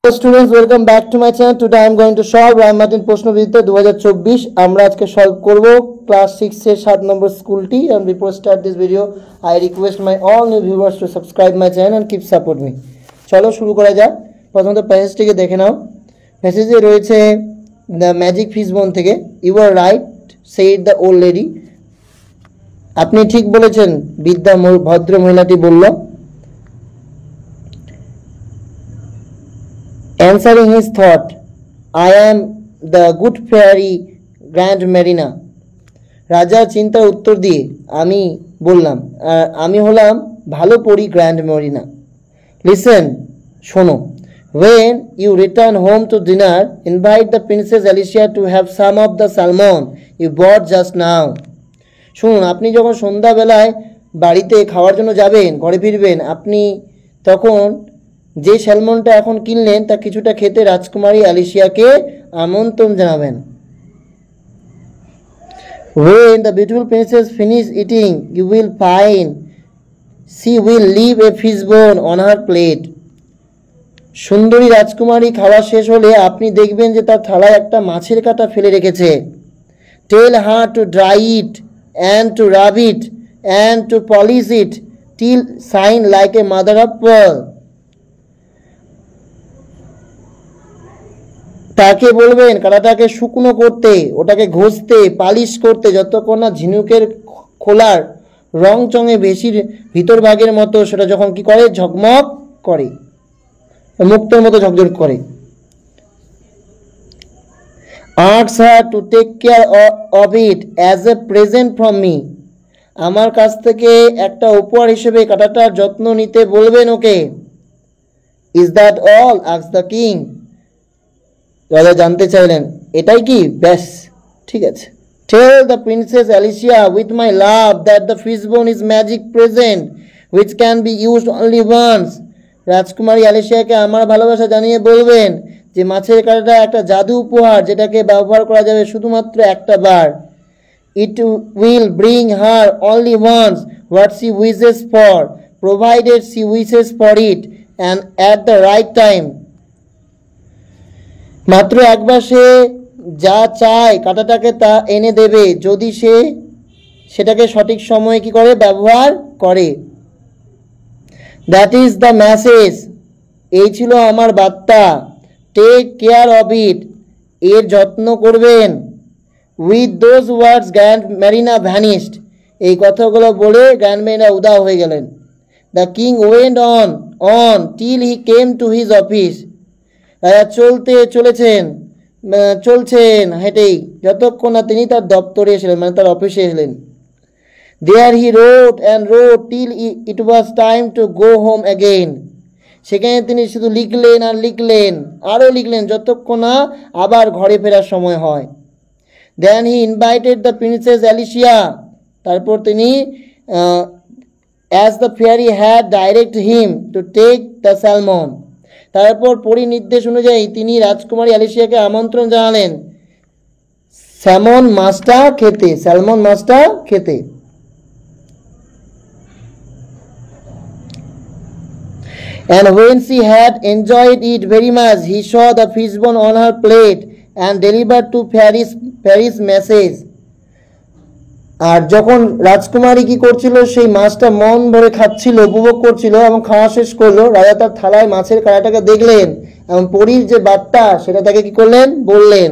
Hello students, welcome back to my channel. Today I am going to solve Ryan Martin প্রশ্নবিদ্যা 2024 আমরা আজকে solve করব class 6 এর 7 নম্বর স্কুলটি। and before start this video I request my all new viewers to subscribe my channel and keep support me. চলো শুরু করা যাক। প্রথমত প্যাসেজটিকে দেখে নাও। প্যাসেজে রয়েছে the magic fish bone থেকে you are right said the old lady, আপনি ঠিক বলেছেন বিদ্যা ভদ্র মহিলাটি বলল। Answering his thought, I am the good fairy Grand Marina. রাজার চিন্তার উত্তর দিয়ে আমি বললাম আমি হলাম ভালো পরি গ্র্যান্ড মেরিনা। Listen, শোনো, when you return home to dinner, invite the Princess Alicia to have some of the salmon you bought just now. শুনুন, আপনি যখন সন্ধ্যাবেলায় বাড়িতে খাওয়ার জন্য যাবেন, ঘরে ফিরবেন, আপনি তখন যে স্যালমনটা এখন কিনলেন তা কিছুটা খেতে রাজকুমারী অ্যালিসিয়াকে আমন্ত্রণ জানাবেন। When the beautiful princess finish eating, you will find she will leave a fish bone on her plate. সুন্দরী রাজকুমারী খাওয়া শেষ হলে আপনি দেখবেন যে তার থালায় একটা মাছের কাঁটা ফেলে রেখেছে। Tell her to dry it and to rub it and to polish it till shine like a mother of pearl. তাকে বলবেন কাঁটাটাকে শুকনো করতে, ওটাকে ঘষতে, পালিশ করতে, যতক্ষণ না ঝিনুকের খোলার রং চঙে বেশির ভিতর ভাগের মতো সেটা যখন কি করে ঝকমক করে, মুক্তোর মতো ঝকঝক করে। Ask her to take care of it as a present from me. আমার কাছ থেকে একটা উপহার হিসেবে কাঁটাটার যত্ন নিতে বলবেন ওকে। Is that all? asked the king. রাজা জানতে চাইলেন এটাই কি? ব্যাস, ঠিক আছে। Tell the princess Alicia with my love that the fish bone is magic present which can be used only once. রাজকুমারী অ্যালিসিয়াকে আমার ভালোবাসা জানিয়ে বলবেন যে মাছের কাঁটাটা একটা জাদু উপহার যেটাকে ব্যবহার করা যাবে শুধুমাত্র একটা বার। It will bring her only once what she wishes for, provided she wishes for it and at the right time. মাত্র একবার সে যা চায় কাঁটাটাকে তা এনে দেবে যদি সে সেটাকে সঠিক সময়ে কি করে ব্যবহার করে। দ্যাট ইজ দ্য মেসেজ, এই ছিল আমার বার্তা। টেক কেয়ার অফ ইট, এর যত্ন করবেন। With those words grand Marina vanished, এই কথাগুলো বলে গ্র্যান্ড মেরিনা উধাও হয়ে গেলেন। The king went on till he came to his office, রাজা চলছেন হেঁটেই যতক্ষণ না তিনি তার দপ্তরে এসেলেন, মানে তার অফিসে এসেলেন। There he wrote and wrote till it was time to go home again, সেখানে তিনি শুধু লিখলেন আর লিখলেন, আরও লিখলেন যতক্ষণ না আবার ঘরে ফেরার সময় হয়। Then he invited the princess Alicia, তারপর তিনি as the fairy had direct him to take the salmon, তারপর পরিনির্দেশ অনুযায়ী তিনি রাজকুমারী অ্যালিসিয়াকে আমন্ত্রণ জানালেন স্যালমন মাছটা খেতে। And when she had enjoyed it very much, he saw the fish bone on her plate and delivered to Paris message. আর যখন রাজকুমারী কি করছিল, সেই মাছটা মন ভরে খাচ্ছিল, উপভোগ করছিল এবং খাওয়া শেষ করলো, রাজা তার থালায় মাছের কাঁটাটাকে দেখলেন এবং পরীর যে বার্তা সেটা তাকে কি করলেন বললেন।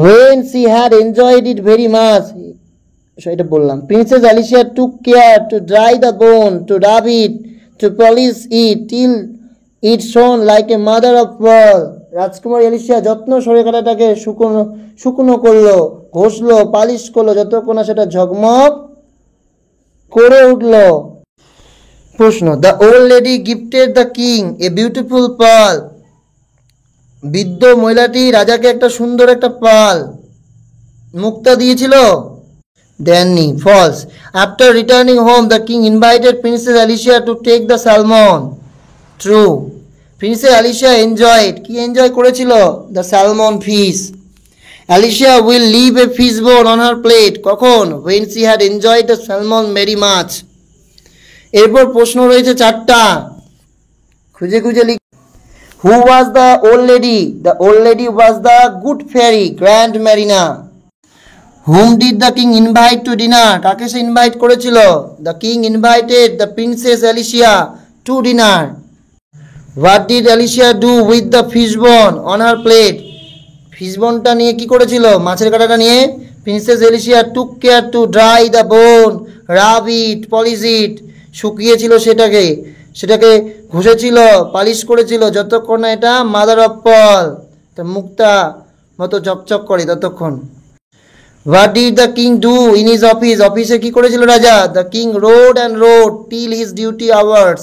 When she had enjoyed it very much, সেটা বললাম। Princess Alicia took care to dry the bone, to rub it, to polish it till it shone like a mother of pearl. রাজকুমারী অ্যালিসিয়া যত্ন সরে কাঁটাটাকে শুকনো করলো, ঘষলো, পালিশ করলো যতক্ষণ না সেটা ঝকমক করে উঠল। প্রশ্ন, the old lady gifted the king a beautiful pearl, বৃদ্ধ মহিলাটি রাজাকে একটা সুন্দর একটা পার্ল মুক্তা দিয়েছিল। দেননি, false. After returning home the king invited princess Alicia to take the salmon, true. Princess Alicia কি এনজয় করেছিল? The salmon fish. Alicia will leave a fish bone on her plate, কখন? when she had enjoyed the salmon very much. এরপর প্রশ্ন রয়েছে 4টা। খুঁজে খুঁজে লিখ। Who was the old lady? The old lady was the good fairy, Grand Marina. Whom did the king invite to dinner? কাকে সে invite করেছিল? The king invited the princess Alicia to dinner. What did Alicia do with the fish bone on her plate? Fish বোনটা নিয়ে কি করেছিল? মাছের কাঁটাটা নিয়ে princess এলিশিয়া took care to dry the bone, rub it, polish it. শুকিয়েছিল সেটাকে ঘষেছিল, polish করেছিল যতক্ষণ না এটা মাদার অফ পল, মুক্তা মতো চকচক করে ততক্ষণ। What did the king do in his office? অফিসে কি করেছিল রাজা? The king rode and rode till his duty hours.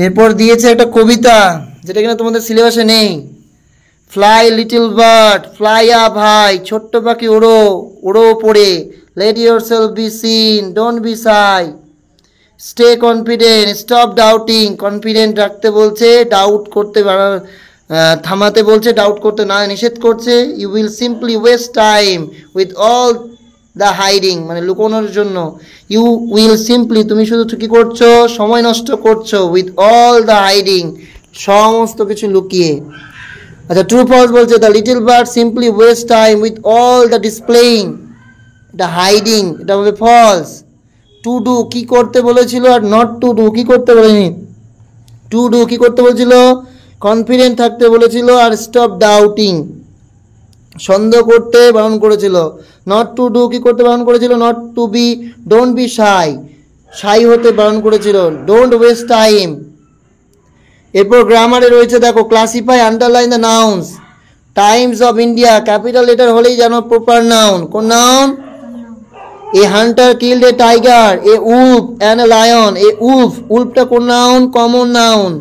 এরপর দিয়েছে একটা কবিতা যেটা কিনা তোমাদের সিলেবাসে নেই। Fly little bird, fly up high. ছোট্ট পাখি ওড়ো, ওড়ো পড়ে। Let yourself be seen, don't be shy. Stay confident, stop doubting. Confident রাখতে বলছে, ডাউট করতে থামাতে বলছে, ডাউট করতে না নিষেধ করছে। You will simply waste time with all the hiding, মানে লুকোনোর জন্য। You will simply, তুমি শুধু কি করছো? সময় নষ্ট করছো। With all the hiding, সমস্ত কিছু লুকিয়ে। আচ্ছা, ট্রু ফলস বলছে the little bird simply waste time with all the displaying, এটা হাইডিং, এটা হবে ফলস। টু ডু কি করতে বলেছিল, আর নট টু ডু কি করতে বলেনি? টু ডু কি করতে বলেছিল? কনফিডেন্ট থাকতে বলেছিল, আর স্টপ ডাউটিং সন্দেহ করতে বারণ করেছিল। নট টু ডু কি করতে বারণ করেছিল? Not to be, don't be shy, shy হতে বারণ করেছিল। Don't waste time. এরপর গ্রামারে রয়েছে দেখো, classify, underline the nouns. Times of India capital letter হলেই জানো প্রপার নাউন। কোন noun? A hunter killed a tiger, a wolf and a lion. A wolf, উলফটা কোন noun? Common noun.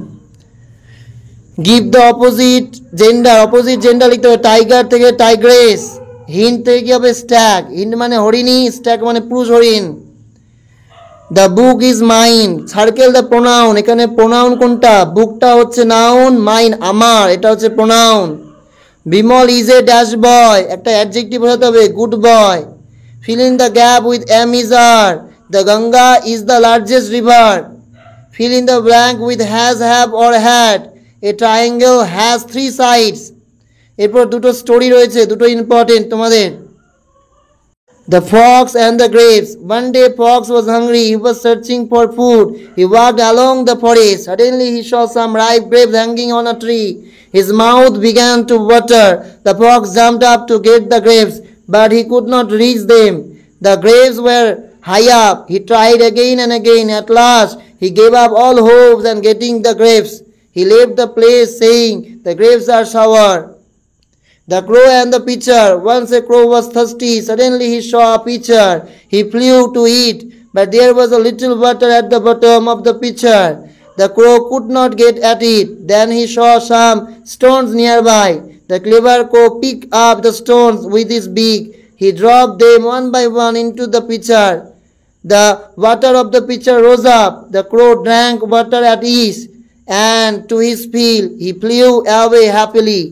Give the opposite gender, opposite gender লিখতে হবে। Tiger থেকে Tigress, হিন্ড থেকে কি হবে? স্ট্যাগ, হিন্ড মানে হরিণী, স্ট্যাগ মানে পুরুষ হরিণ। The book is mine, circle the pronoun, এখানে প্রোনাউন কোনটা? বুকটা হচ্ছে নাউন, মাইন আমার, এটা হচ্ছে pronoun. Bimal is a dash boy, একটা অ্যাডজেক্টিভ বোঝাতে হবে, good boy. Fill in the gap with am is are, the Ganga is the largest river. Fill in the blank with has, have or had. A triangle has 3 sides. এরপর দুটো story রয়েছে, দুটো important তোমাদের। The fox and the grapes. One day fox was hungry. He was searching for food. He walked along the forest. Suddenly he saw some ripe grapes hanging on a tree. His mouth began to water. The fox jumped up to get the grapes, but he could not reach them. The grapes were high up. He tried again and again. At last he gave up all hopes and getting the grapes. He left the place saying, "The grapes are sour." The crow and the pitcher. Once a crow was thirsty. Suddenly he saw a pitcher. He flew to it, but there was a little water at the bottom of the pitcher. The crow could not get at it. Then he saw some stones nearby. The clever crow picked up the stones with his beak. He dropped them one by one into the pitcher. The water of the pitcher rose up. The crow drank water at ease, and to his fill he flew away happily.